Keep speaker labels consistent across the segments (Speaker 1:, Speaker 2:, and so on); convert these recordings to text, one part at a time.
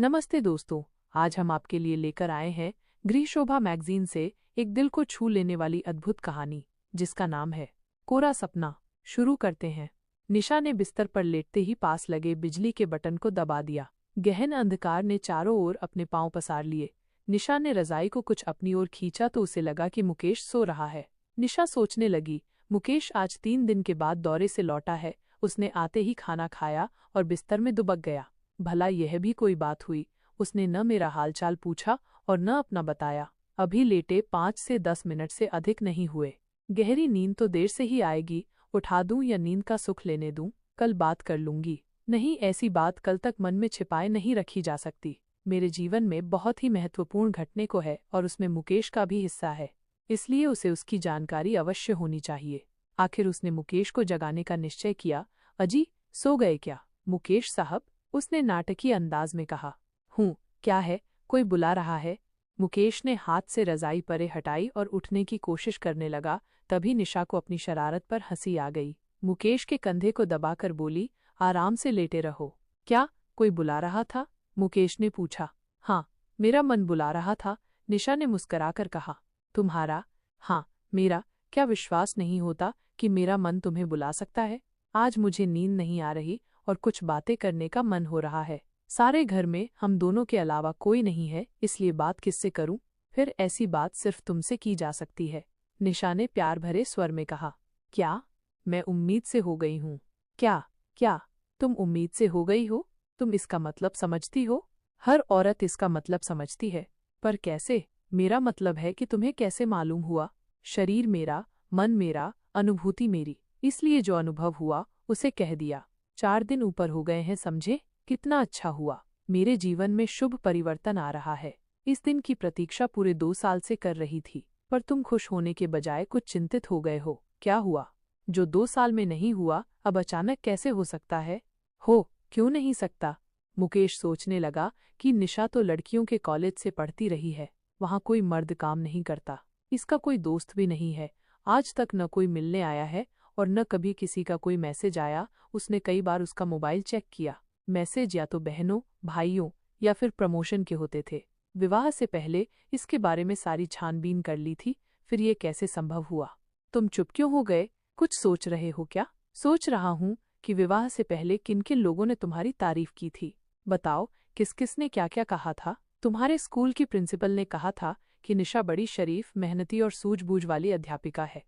Speaker 1: नमस्ते दोस्तों, आज हम आपके लिए लेकर आए हैं गृह शोभा मैगजीन से एक दिल को छू लेने वाली अद्भुत कहानी, जिसका नाम है कोरा सपना। शुरू करते हैं। निशा ने बिस्तर पर लेटते ही पास लगे बिजली के बटन को दबा दिया। गहन अंधकार ने चारों ओर अपने पांव पसार लिए। निशा ने रजाई को कुछ अपनी ओर खींचा तो उसे लगा कि मुकेश सो रहा है। निशा सोचने लगी, मुकेश आज 3 दिन के बाद दौरे से लौटा है। उसने आते ही खाना खाया और बिस्तर में दुबक गया। भला यह भी कोई बात हुई? उसने न मेरा हालचाल पूछा और न अपना बताया। अभी लेटे 5 से 10 मिनट से अधिक नहीं हुए। गहरी नींद तो देर से ही आएगी। उठा दूं या नींद का सुख लेने दूं? कल बात कर लूंगी। नहीं, ऐसी बात कल तक मन में छिपाए नहीं रखी जा सकती। मेरे जीवन में बहुत ही महत्वपूर्ण घटने को है और उसमें मुकेश का भी हिस्सा है, इसलिए उसे उसकी जानकारी अवश्य होनी चाहिए। आखिर उसने मुकेश को जगाने का निश्चय किया। अजी, सो गए क्या? मुकेश साहब, उसने नाटकीय अंदाज में कहा। हूँ, क्या है? कोई बुला रहा है? मुकेश ने हाथ से रजाई परे हटाई और उठने की कोशिश करने लगा। तभी निशा को अपनी शरारत पर हंसी आ गई। मुकेश के कंधे को दबाकर बोली, आराम से लेटे रहो। क्या कोई बुला रहा था? मुकेश ने पूछा। हाँ, मेरा मन बुला रहा था, निशा ने मुस्कराकर कहा। तुम्हारा? हाँ, मेरा। क्या विश्वास नहीं होता कि मेरा मन तुम्हें बुला सकता है? आज मुझे नींद नहीं आ रही और कुछ बातें करने का मन हो रहा है। सारे घर में हम दोनों के अलावा कोई नहीं है, इसलिए बात किससे करूं? फिर ऐसी बात सिर्फ तुमसे की जा सकती है, निशा ने प्यार भरे स्वर में कहा। क्या? मैं उम्मीद से हो गई हूँ। क्या? क्या तुम उम्मीद से हो गई हो? तुम इसका मतलब समझती हो? हर औरत इसका मतलब समझती है, पर कैसे? मेरा मतलब है कि तुम्हें कैसे मालूम हुआ? शरीर मेरा, मन मेरा, अनुभूति मेरी, इसलिए जो अनुभव हुआ उसे कह दिया। 4 दिन ऊपर हो गए हैं, समझे? कितना अच्छा हुआ। मेरे जीवन में शुभ परिवर्तन आ रहा है। इस दिन की प्रतीक्षा पूरे 2 साल से कर रही थी, पर तुम खुश होने के बजाय कुछ चिंतित हो गए हो। क्या हुआ? जो 2 साल में नहीं हुआ, अब अचानक कैसे हो सकता है? क्यों नहीं सकता? मुकेश सोचने लगा कि निशा तो लड़कियों के कॉलेज से पढ़ती रही है, वहाँ कोई मर्द काम नहीं करता, इसका कोई दोस्त भी नहीं है। आज तक न कोई मिलने आया है और न कभी किसी का कोई मैसेज आया। उसने कई बार उसका मोबाइल चेक किया। मैसेज या तो बहनों, भाइयों या फिर प्रमोशन के होते थे। विवाह से पहले इसके बारे में सारी छानबीन कर ली थी, फिर ये कैसे संभव हुआ? तुम चुप क्यों हो गए? कुछ सोच रहे हो क्या? सोच रहा हूँ कि विवाह से पहले किन किन लोगों ने तुम्हारी तारीफ की थी। बताओ, किस किस ने क्या क्या कहा था? तुम्हारे स्कूल की प्रिंसिपल ने कहा था कि निशा बड़ी शरीफ, मेहनती और सूझबूझ वाली अध्यापिका है।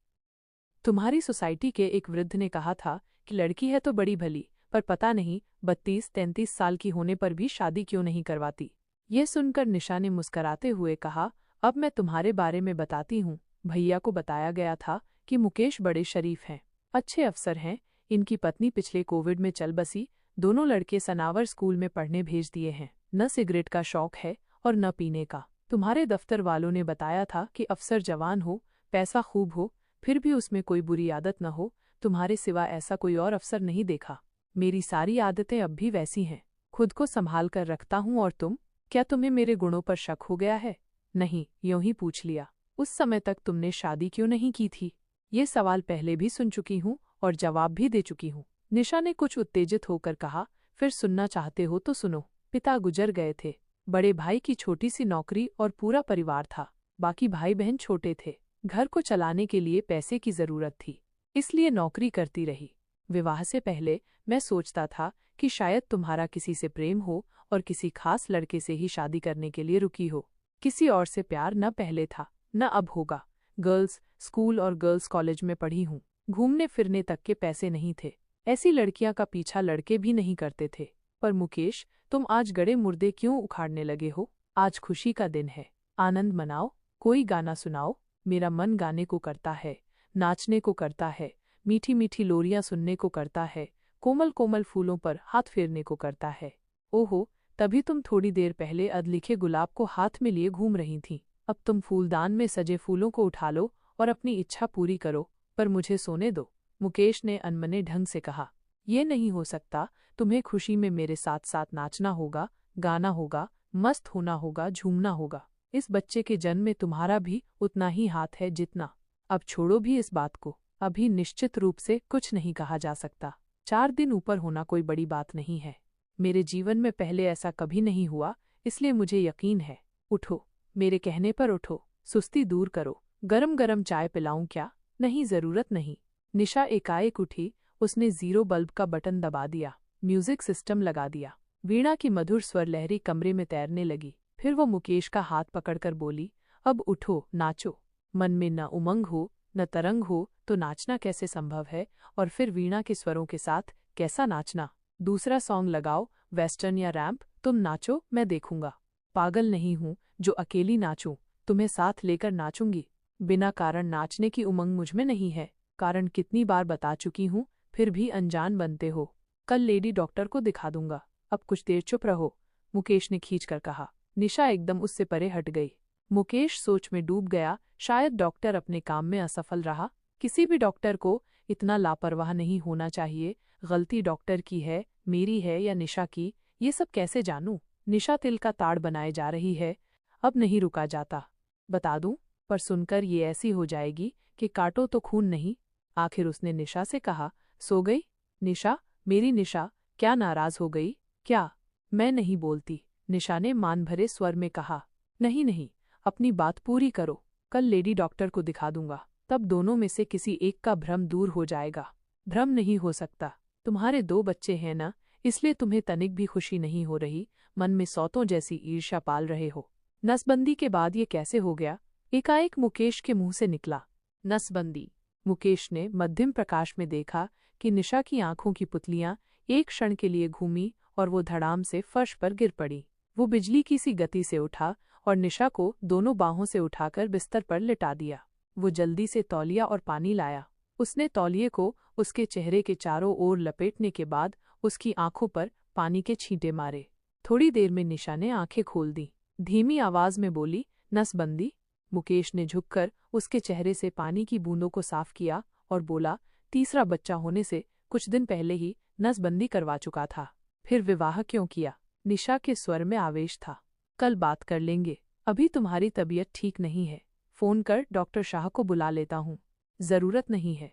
Speaker 1: तुम्हारी सोसाइटी के एक वृद्ध ने कहा था कि लड़की है तो बड़ी भली, पर पता नहीं 32-33 साल की होने पर भी शादी क्यों नहीं करवाती। ये सुनकर निशा ने मुस्कराते हुए कहा, अब मैं तुम्हारे बारे में बताती हूँ। भैया को बताया गया था कि मुकेश बड़े शरीफ हैं, अच्छे अफसर हैं। इनकी पत्नी पिछले कोविड में चल बसी। दोनों लड़के सनावर स्कूल में पढ़ने भेज दिए हैं। न सिगरेट का शौक है और न पीने का। तुम्हारे दफ्तर वालों ने बताया था कि अफसर जवान हो, पैसा खूब हो, फिर भी उसमें कोई बुरी आदत न हो। तुम्हारे सिवा ऐसा कोई और अफसर नहीं देखा। मेरी सारी आदतें अब भी वैसी हैं। खुद को संभाल कर रखता हूँ। और तुम? क्या तुम्हें मेरे गुणों पर शक हो गया है? नहीं, यूं ही पूछ लिया। उस समय तक तुमने शादी क्यों नहीं की थी? ये सवाल पहले भी सुन चुकी हूँ और जवाब भी दे चुकी हूँ, निशा ने कुछ उत्तेजित होकर कहा। फिर सुनना चाहते हो तो सुनो। पिता गुजर गए थे। बड़े भाई की छोटी सी नौकरी और पूरा परिवार था। बाकी भाई बहन छोटे थे। घर को चलाने के लिए पैसे की जरूरत थी, इसलिए नौकरी करती रही। विवाह से पहले मैं सोचता था कि शायद तुम्हारा किसी से प्रेम हो और किसी खास लड़के से ही शादी करने के लिए रुकी हो। किसी और से प्यार न पहले था न अब होगा। गर्ल्स स्कूल और गर्ल्स कॉलेज में पढ़ी हूँ। घूमने फिरने तक के पैसे नहीं थे। ऐसी लड़कियां का पीछा लड़के भी नहीं करते थे। पर मुकेश, तुम आज गड़े मुर्दे क्यों उखाड़ने लगे हो? आज खुशी का दिन है, आनंद मनाओ। कोई गाना सुनाओ। मेरा मन गाने को करता है, नाचने को करता है, मीठी मीठी लोरियां सुनने को करता है, कोमल कोमल फूलों पर हाथ फेरने को करता है। ओहो, तभी तुम थोड़ी देर पहले अधलिखे गुलाब को हाथ में लिए घूम रही थीं। अब तुम फूलदान में सजे फूलों को उठा लो और अपनी इच्छा पूरी करो, पर मुझे सोने दो, मुकेश ने अनमने ढंग से कहा। ये नहीं हो सकता। तुम्हें खुशी में मेरे साथ साथ नाचना होगा, गाना होगा, मस्त होना होगा, झूमना होगा। इस बच्चे के जन्म में तुम्हारा भी उतना ही हाथ है जितना। अब छोड़ो भी इस बात को। अभी निश्चित रूप से कुछ नहीं कहा जा सकता। 4 दिन ऊपर होना कोई बड़ी बात नहीं है। मेरे जीवन में पहले ऐसा कभी नहीं हुआ, इसलिए मुझे यकीन है। उठो, मेरे कहने पर उठो, सुस्ती दूर करो। गरम गरम चाय पिलाऊं क्या? नहीं, जरूरत नहीं। निशा एकाएक उठी, उसने 0 बल्ब का बटन दबा दिया, म्यूजिक सिस्टम लगा दिया। वीणा की मधुर स्वर लहरी कमरे में तैरने लगी। फिर वो मुकेश का हाथ पकड़कर बोली, अब उठो, नाचो। मन में न उमंग हो न तरंग हो तो नाचना कैसे संभव है? और फिर वीणा के स्वरों के साथ कैसा नाचना? दूसरा सॉन्ग लगाओ, वेस्टर्न या रैम्प, तुम नाचो, मैं देखूंगा। पागल नहीं हूं जो अकेली नाचूं, तुम्हें साथ लेकर नाचूंगी। बिना कारण नाचने की उमंग मुझमें नहीं है। कारण कितनी बार बता चुकी हूं, फिर भी अनजान बनते हो। कल लेडी डॉक्टर को दिखा दूंगा, अब कुछ देर चुप रहो, मुकेश ने खींचकर कहा। निशा एकदम उससे परे हट गई। मुकेश सोच में डूब गया। शायद डॉक्टर अपने काम में असफल रहा। किसी भी डॉक्टर को इतना लापरवाह नहीं होना चाहिए। गलती डॉक्टर की है, मेरी है या निशा की, ये सब कैसे जानूं? निशा तिल का ताड़ बनाए जा रही है, अब नहीं रुका जाता। बता दूं, पर सुनकर ये ऐसी हो जाएगी कि काटो तो खून नहीं। आखिर उसने निशा से कहा, सो गई? निशा, मेरी निशा, क्या नाराज हो गई क्या? मैं नहीं बोलती, निशा ने मान भरे स्वर में कहा। नहीं नहीं, अपनी बात पूरी करो। कल लेडी डॉक्टर को दिखा दूंगा, तब दोनों में से किसी एक का भ्रम दूर हो जाएगा। भ्रम नहीं हो सकता, तुम्हारे 2 बच्चे हैं ना, इसलिए तुम्हें तनिक भी खुशी नहीं हो रही, मन में सौतों जैसी ईर्ष्या पाल रहे हो। नसबंदी के बाद ये कैसे हो गया? एकाएक मुकेश के मुंह से निकला। नसबंदी? मुकेश ने मध्यम प्रकाश में देखा कि निशा की आंखों की पुतलियां एक क्षण के लिए घूमी और वो धड़ाम से फर्श पर गिर पड़ी। वो बिजली की सी गति से उठा और निशा को दोनों बाहों से उठाकर बिस्तर पर लिटा दिया। वो जल्दी से तौलिया और पानी लाया। उसने तौलिए को उसके चेहरे के चारों ओर लपेटने के बाद उसकी आंखों पर पानी के छींटे मारे। थोड़ी देर में निशा ने आंखें खोल दी। धीमी आवाज में बोली, नसबंदी? मुकेश ने झुककर उसके चेहरे से पानी की बूंदों को साफ किया और बोला, तीसरा बच्चा होने से कुछ दिन पहले ही नसबंदी करवा चुका था। फिर विवाह क्यों किया? निशा के स्वर में आवेश था। कल बात कर लेंगे, अभी तुम्हारी तबीयत ठीक नहीं है। फोन कर डॉक्टर शाह को बुला लेता हूँ। जरूरत नहीं है,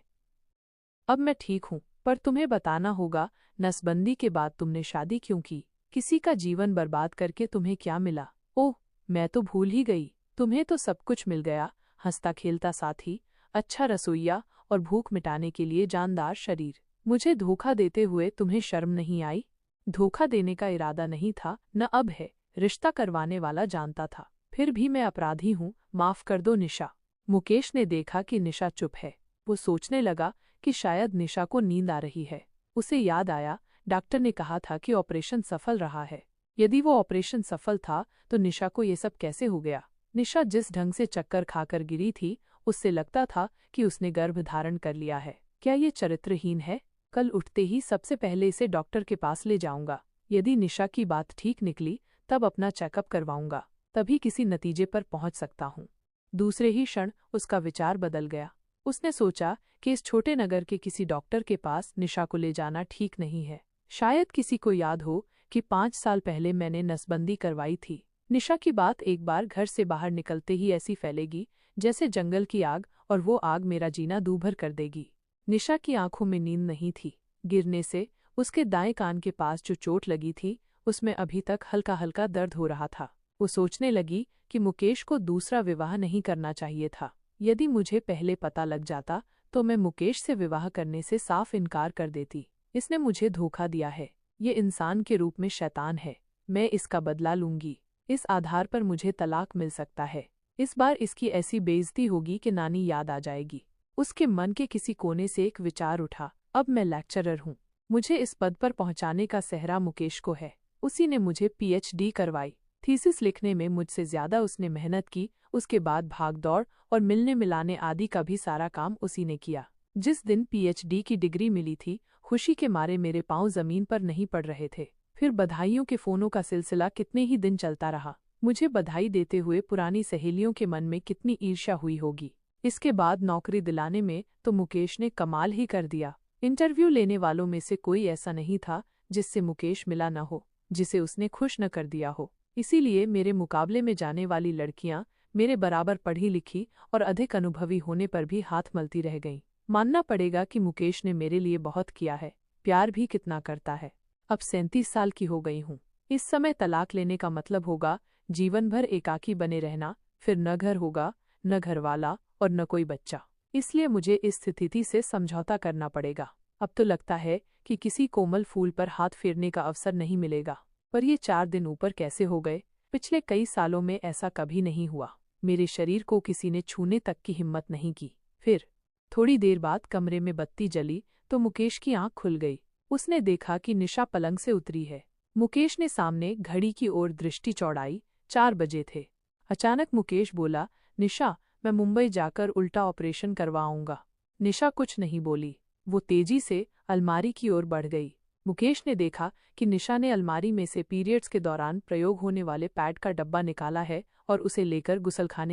Speaker 1: अब मैं ठीक हूँ। पर तुम्हें बताना होगा, नसबंदी के बाद तुमने शादी क्यों की? किसी का जीवन बर्बाद करके तुम्हें क्या मिला? ओह, मैं तो भूल ही गई, तुम्हें तो सब कुछ मिल गया। हंसता खेलता साथी, अच्छा रसोइया और भूख मिटाने के लिए जानदार शरीर। मुझे धोखा देते हुए तुम्हें शर्म नहीं आई? धोखा देने का इरादा नहीं था, न अब है। रिश्ता करवाने वाला जानता था, फिर भी मैं अपराधी हूँ, माफ कर दो निशा। मुकेश ने देखा कि निशा चुप है। वो सोचने लगा कि शायद निशा को नींद आ रही है। उसे याद आया, डॉक्टर ने कहा था कि ऑपरेशन सफल रहा है। यदि वो ऑपरेशन सफल था तो निशा को ये सब कैसे हो गया? निशा जिस ढंग से चक्कर खाकर गिरी थी, उससे लगता था कि उसने गर्भ धारण कर लिया है। क्या ये चरित्रहीन है? कल उठते ही सबसे पहले इसे डॉक्टर के पास ले जाऊंगा। यदि निशा की बात ठीक निकली तब अपना चेकअप करवाऊंगा, तभी किसी नतीजे पर पहुंच सकता हूँ। दूसरे ही क्षण उसका विचार बदल गया। उसने सोचा कि इस छोटे नगर के किसी डॉक्टर के पास निशा को ले जाना ठीक नहीं है। शायद किसी को याद हो कि 5 साल पहले मैंने नसबंदी करवाई थी। निशा की बात एक बार घर से बाहर निकलते ही ऐसी फैलेगी जैसे जंगल की आग, और वो आग मेरा जीना दूभर कर देगी। निशा की आंखों में नींद नहीं थी। गिरने से उसके दाएं कान के पास जो चोट लगी थी, उसमें अभी तक हल्का हल्का दर्द हो रहा था। वो सोचने लगी कि मुकेश को दूसरा विवाह नहीं करना चाहिए था। यदि मुझे पहले पता लग जाता तो मैं मुकेश से विवाह करने से साफ इनकार कर देती। इसने मुझे धोखा दिया है, ये इंसान के रूप में शैतान है। मैं इसका बदला लूंगी। इस आधार पर मुझे तलाक मिल सकता है। इस बार इसकी ऐसी बेइज्जती होगी कि नानी याद आ जाएगी। उसके मन के किसी कोने से एक विचार उठा, अब मैं लेक्चरर हूँ, मुझे इस पद पर पहुंचाने का सेहरा मुकेश को है। उसी ने मुझे PhD करवाई। थीसिस लिखने में मुझसे ज्यादा उसने मेहनत की। उसके बाद भागदौड़ और मिलने मिलाने आदि का भी सारा काम उसी ने किया। जिस दिन PhD की डिग्री मिली थी, खुशी के मारे मेरे पांव जमीन पर नहीं पड़ रहे थे। फिर बधाइयों के फोनों का सिलसिला कितने ही दिन चलता रहा। मुझे बधाई देते हुए पुरानी सहेलियों के मन में कितनी ईर्ष्या हुई होगी। इसके बाद नौकरी दिलाने में तो मुकेश ने कमाल ही कर दिया। इंटरव्यू लेने वालों में से कोई ऐसा नहीं था जिससे मुकेश मिला न हो, जिसे उसने खुश न कर दिया हो। इसीलिए मेरे मुकाबले में जाने वाली लड़कियां मेरे बराबर पढ़ी लिखी और अधिक अनुभवी होने पर भी हाथ मलती रह गईं। मानना पड़ेगा कि मुकेश ने मेरे लिए बहुत किया है, प्यार भी कितना करता है। अब 37 साल की हो गई हूँ। इस समय तलाक लेने का मतलब होगा जीवन भर एकाकी बने रहना, फिर न घर होगा, न घरवाला और न कोई बच्चा। इसलिए मुझे इस स्थिति से समझौता करना पड़ेगा। अब तो लगता है कि किसी कोमल फूल पर हाथ फेरने का अवसर नहीं मिलेगा। पर ये 4 दिन ऊपर कैसे हो गए? पिछले कई सालों में ऐसा कभी नहीं हुआ। मेरे शरीर को किसी ने छूने तक की हिम्मत नहीं की। फिर थोड़ी देर बाद कमरे में बत्ती जली तो मुकेश की आंख खुल गई। उसने देखा कि निशा पलंग से उतरी है। मुकेश ने सामने घड़ी की ओर दृष्टि चौड़ाई। 4 बजे थे। अचानक मुकेश बोला, निशा, मैं मुंबई जाकर उल्टा ऑपरेशन करवाऊंगा। निशा कुछ नहीं बोली। वो तेजी से अलमारी की ओर बढ़ गई। मुकेश ने देखा कि निशा ने अलमारी में से पीरियड्स के दौरान प्रयोग होने वाले पैड का डब्बा निकाला है और उसे लेकर गुसलखाने